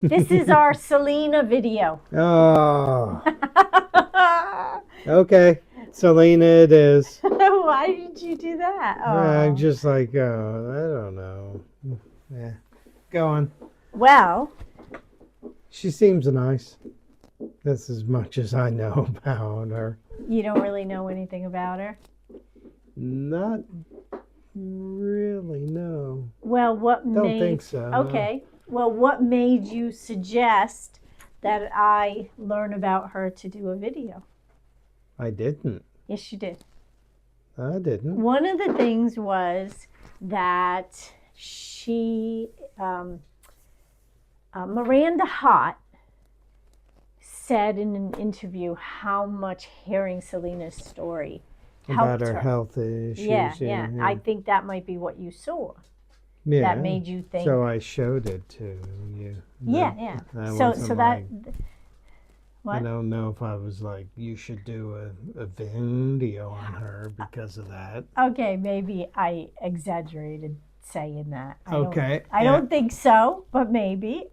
This is our Selena video. Oh, okay. Selena it is. Why did you do that? I'm Oh. just like, I don't know. Yeah. Go on. Well, She seems nice. That's as much as I know about her. you don't really know anything about her. Not really, no. Well, what Don't made think so, no. Okay. Well, what made you suggest that I learn about her to do a video? I didn't. Yes, you did. I didn't. One of the things was that she, Miranda Hott, said in an interview how much hearing Selena's story About helped her her. health issues. Yeah. I think that might be what you saw. Yeah. That made you think. So I showed it to you. Yeah. I So wasn't that. like, I What? don't know if I was like, you should do a video on her because of that. Okay, maybe I exaggerated saying that. Okay. I don't think so, but maybe.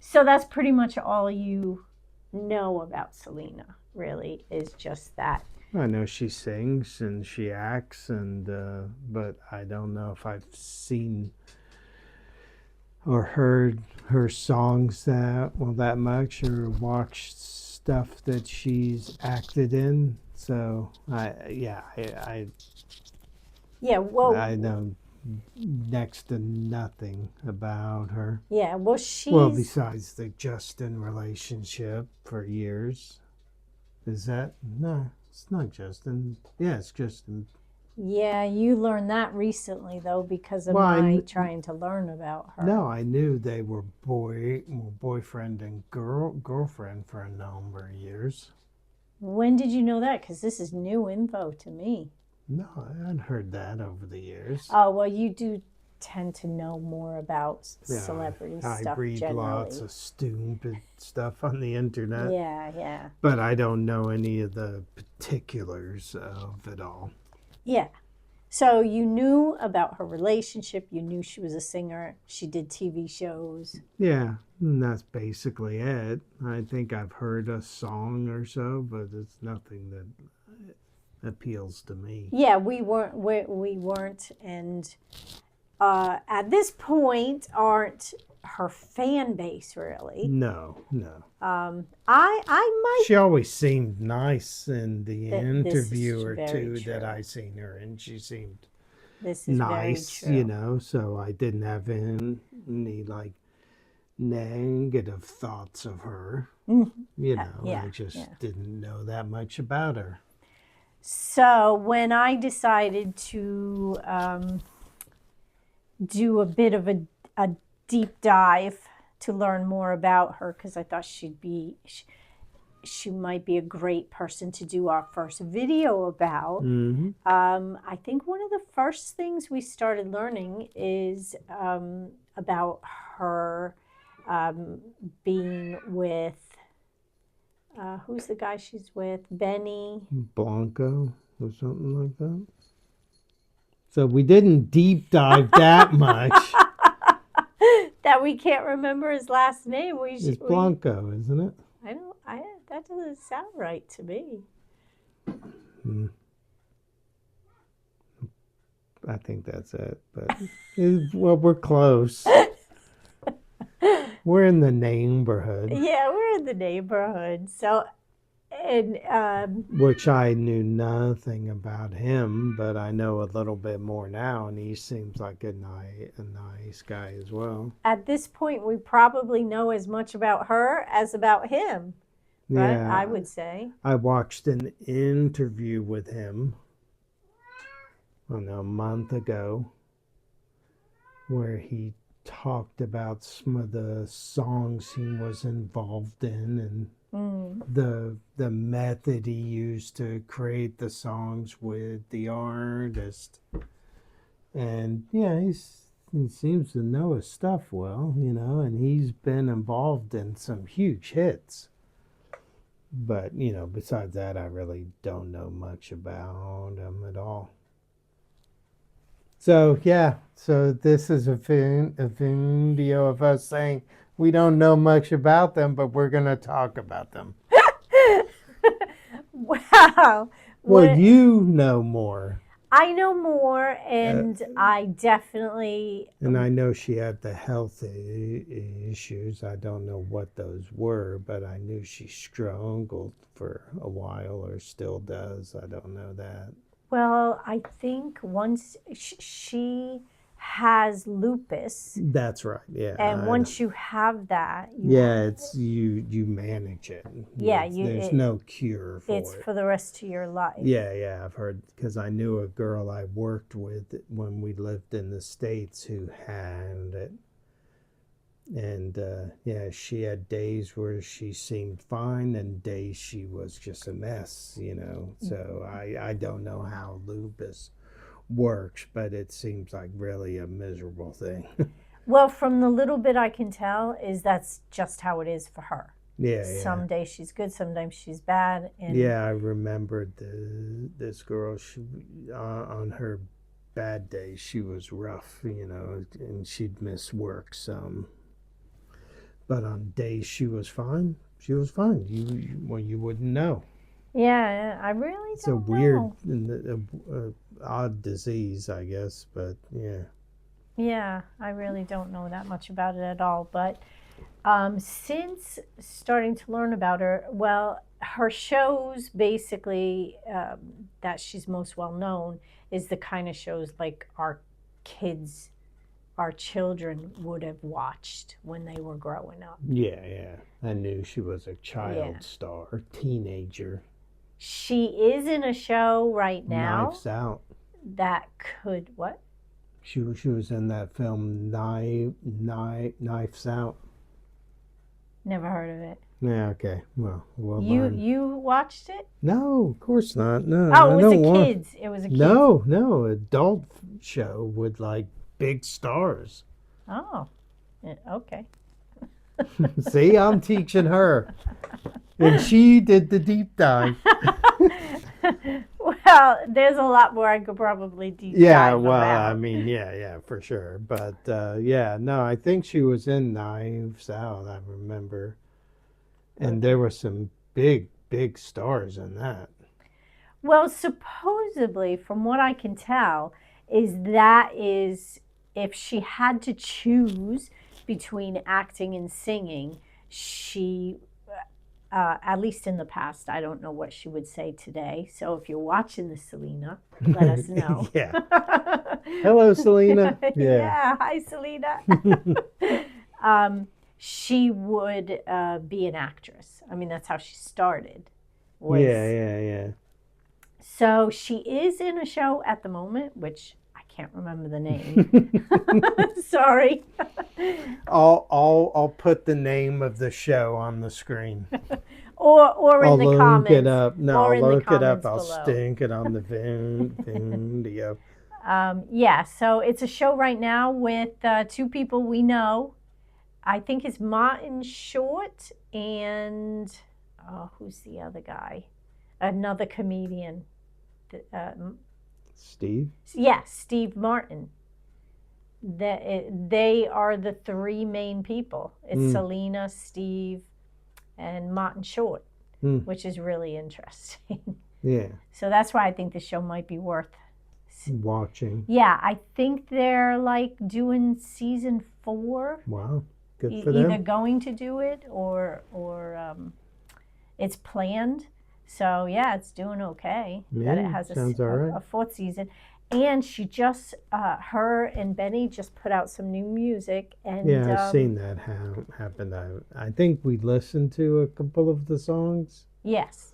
So that's pretty much all you know about Selena, really, is just that. I know she sings and she acts, and but I don't know if I've seen or heard her songs that much, or watched stuff that she's acted in. So Yeah, well, I know next to nothing about her. yeah, well, Well, besides the Justin relationship for years. Is that no? It's not Justin. Yeah, it's Justin. yeah, you learned that recently, though, because of Well, my trying to learn about her. no, I knew they were boyfriend and girlfriend for a number of years. When did you know that? Because this is new info to me. No, I hadn't heard that over the years. Oh, well, you do tend to know more about Yeah, celebrity I stuff read generally. lots of stupid stuff on the internet. Yeah. But I don't know any of the particulars of it all. Yeah. So you knew about her relationship. You knew she was a singer. She did TV shows. Yeah, and that's basically it. I think I've heard a song or so, but it's nothing that appeals to me. Yeah, we weren't, and at this point, aren't her fan base really. No. I might. She always seemed nice in the This interview is or very two true. that I seen her, and she seemed This is nice, very true. so I didn't have any like negative thoughts of her. I just didn't know that much about her. So when I decided to do a bit of a deep dive to learn more about her, because I thought she might be a great person to do our first video about. Mm-hmm. I think one of the first things we started learning is about her being with, who's the guy she's with? Benny. Blanco or something like that. So we didn't deep dive that much. That we can't remember his last name. It's Blanco, isn't it? That doesn't sound right to me. I think that's it. But well, we're close. We're in the neighborhood. Yeah, we're in the neighborhood. So, and which I knew nothing about him, but I know a little bit more now, and he seems like a nice guy as well. At this point, we probably know as much about her as about him. Right? Yeah, I would say. I watched an interview with him, I don't know, a month ago, where he talked about some of the songs he was involved in, and the method he used to create the songs with the artist. And yeah, he seems to know his stuff well, and he's been involved in some huge hits. But, besides that, I really don't know much about him at all. So, yeah. So this is a video of us saying We don't know much about them, but we're going to talk about them. Wow. Well, What you know more. I know more, Uh, and I definitely, and I know she had the health issues. I don't know what those were, but I knew she struggled for a while or still does. I don't know that. well, I think once she has lupus, That's right. and Yeah. once you have that, Yeah, it's you manage it. yeah, There's no cure it's for it. for the rest of your life. Yeah, I've heard because I knew a girl I worked with when we lived in the States who had it. And yeah, she had days where she seemed fine and days she was just a mess. So I don't know how lupus works, but it seems like really a miserable thing. Well, from the little bit I can tell, is that's just how it is for her. Yeah. Some days she's good, sometimes she's bad, and Yeah, I remembered this girl. She on her bad days, she was rough, and she'd miss work some. But on days she was fine, she was fine. Well, you wouldn't know. yeah, I really It's a don't weird, know. odd disease, I guess. But yeah, Yeah, I really don't know that much about it at all. But since starting to learn about her, well, her shows basically that she's most well known is the kind of shows like kids, our children would have watched when they were growing up. yeah. I knew she was a Yeah. child star, teenager. She is in a show right now Knives Out. that could, what? She was in that film Knives Out. Never heard of it. Yeah, okay. Well, we'll You learn. you watched it? No, of course not. No, Oh, I it was a don't want. kids. It was a kids. No, adult show with like big stars. Oh, okay. See, I'm teaching her, and she did the deep dive. Well, there's a lot more I could probably deep Yeah, dive well, about. I mean, yeah, for sure. But yeah, no, I think she was in Knives Out. I remember, and there were some big stars in that. Well, supposedly, from what I can tell, is if she had to choose between acting and singing, she, at least in the past, I don't know what she would say today. So if you're watching this, Selena, let us know. Yeah. Hello, Selena. Yeah. Yeah, hi, Selena. She would be an actress. I mean, that's how she started. Was Yeah. So she is in a show at the moment, which I can't remember the name. Sorry. I'll put the name of the show on the screen. Or in I'll the look comments. it up. No, Or I'll in the look it up. comments I'll below. stink it on the video. Yeah, so it's a show right now with two people we know. I think it's Martin Short and who's the other guy? Another comedian. Steve? Yes, Steve Martin. They are the three main people. It's Selena, Steve, and Martin Short, which is really interesting. Yeah. So that's why I think the show might be worth watching. Yeah, I think they're like doing season 4. Wow, good for them. Either going to do it or it's planned. So yeah, it's doing okay. Yeah, that it has sounds all right. a 4th season. And she just, her and Benny just put out some new music. And yeah, I've seen that happen. I think we listened to a couple of the songs. Yes.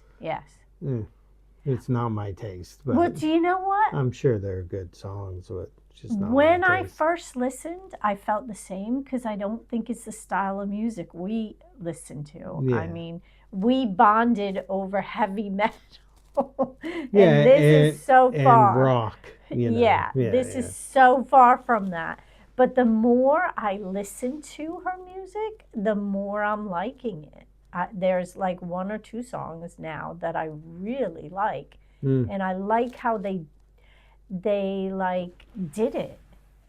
It's not my taste, but well, do you know what? I'm sure they're good songs, but just not when my I taste. first listened, I felt the same because I don't think it's the style of music we listen to. Yeah. I mean, we bonded over heavy metal. And yeah, this is so far. And rock. Yeah, this is so far from that. But the more I listen to her music, the more I'm liking it. There's like 1 or 2 songs now that I really like, and I like how they like did it.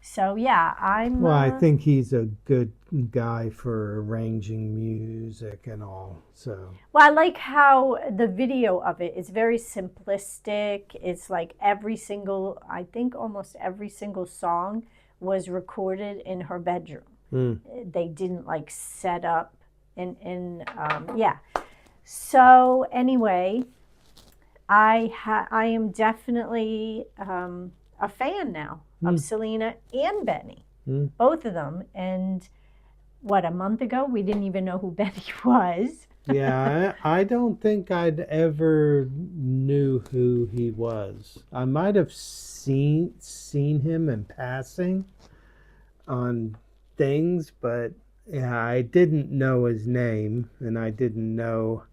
So yeah, I'm. Well, I think he's a good guy for arranging music and all. So, Well, I like how the video of it is very simplistic. It's like every single, I think almost every single song was recorded in her bedroom. mm, They didn't like set up yeah. So anyway, I am definitely a fan now of mm, Selena and Benny, mm. both of them. And what, a month ago we didn't even know who Benny was. Yeah, I don't think I'd ever knew who he was. I might have seen him in passing on things, but yeah, I didn't know his name, and I didn't know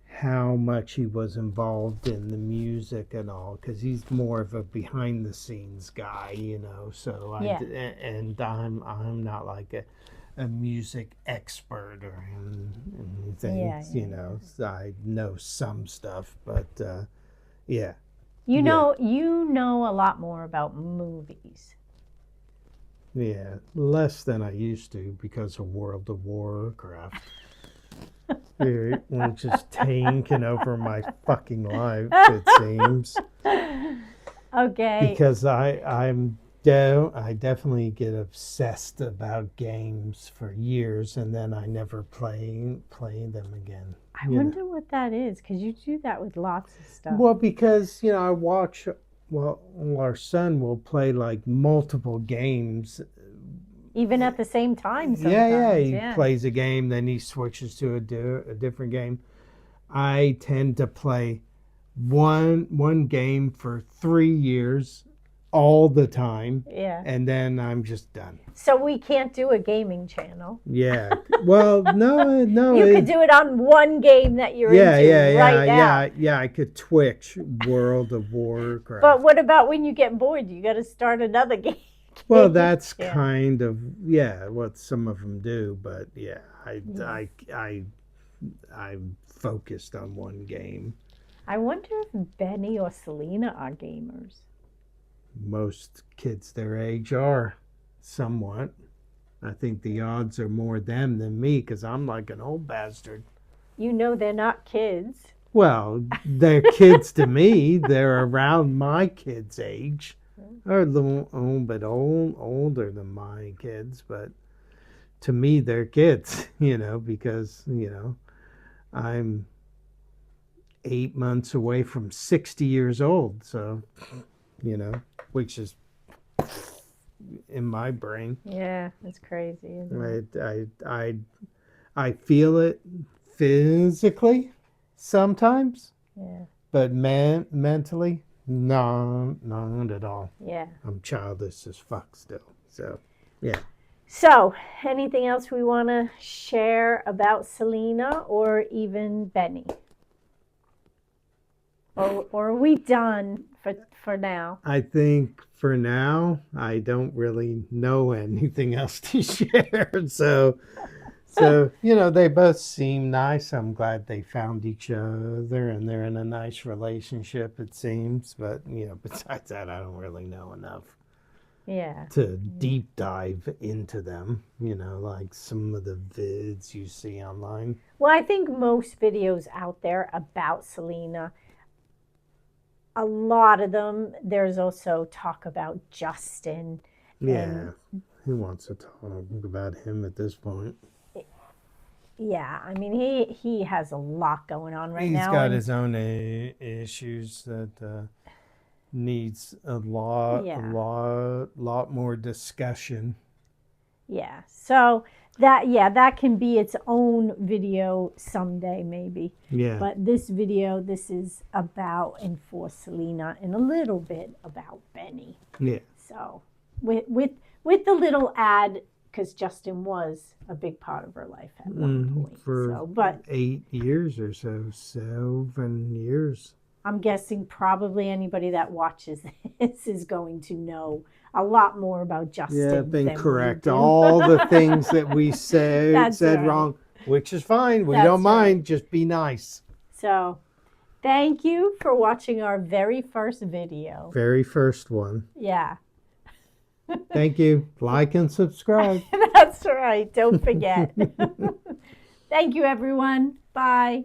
how much he was involved in the music and all, because he's more of a behind the scenes guy, you know. So Yeah, and I'm not like a music expert or anything, yeah, you yeah, know. yeah. So I know some stuff, but yeah, You yeah, know, you know a lot more about movies. yeah, less than I used to because of World of Warcraft. Which is taking over my fucking life, it seems. Okay. Because I definitely get obsessed about games for years, and then I never play them again. I You know, wonder what that is because you do that with lots of stuff. well, because I watch. Well, our son will play like multiple games. Even at the same time Yeah, yeah. sometimes. He Yeah. plays a game, then he switches to a different game. I tend to play one game for 3 years all the time, Yeah. and then I'm just done. So we can't do a gaming channel. Yeah. Well, no, no. You could do it on one game that you're Yeah, into yeah, yeah, right now. yeah, yeah. I could Twitch World of But Warcraft. what about when you get bored? You got to start another game. Well, that's Yeah. kind of yeah what some of them do, but yeah, Yeah. I'm focused on one game. I wonder if Benny or Selena are gamers. Most kids their age are somewhat. I think the odds are more them than me because I'm like an old bastard. You know they're not kids. Well, they're kids to me. They're around my kids' age. They're a little bit older than my kids, but to me, they're kids, because, I'm 8 months away from 60 years old. So, which is in my brain. Yeah, it's crazy, isn't it? I feel it physically sometimes, Yeah. but mentally, no, not at all. Yeah. I'm childish as fuck still. So, yeah. So, anything else we want to share about Selena or even Benny? Or are we done for now? I think for now, I don't really know anything else to share. So, they both seem nice. I'm glad they found each other and they're in a nice relationship, it seems. But, besides that, I don't really know enough Yeah. to deep dive into them, like some of the vids you see online. Well, I think most videos out there about Selena, a lot of them, there's also talk about Justin. Yeah. Who wants to talk about him at this point? Yeah, I mean he has a lot going on right He's now. got his own issues that needs a lot more discussion. Yeah. So that can be its own video someday maybe. Yeah. But this video, this is about and for Selena and a little bit about Benny. Yeah. So with the little ad, because Justin was a big part of her life at one point. For but 8 years or so, 7 years. I'm guessing probably anybody that watches this is going to know a lot more about Justin. Yeah, been than correct. We do. All the things that we said right. wrong, which is fine. We don't mind. Right. Just be nice. So, thank you for watching our very first video. Very first one. Yeah. Thank you. Like and subscribe. That's right. Don't forget. Thank you, everyone. Bye.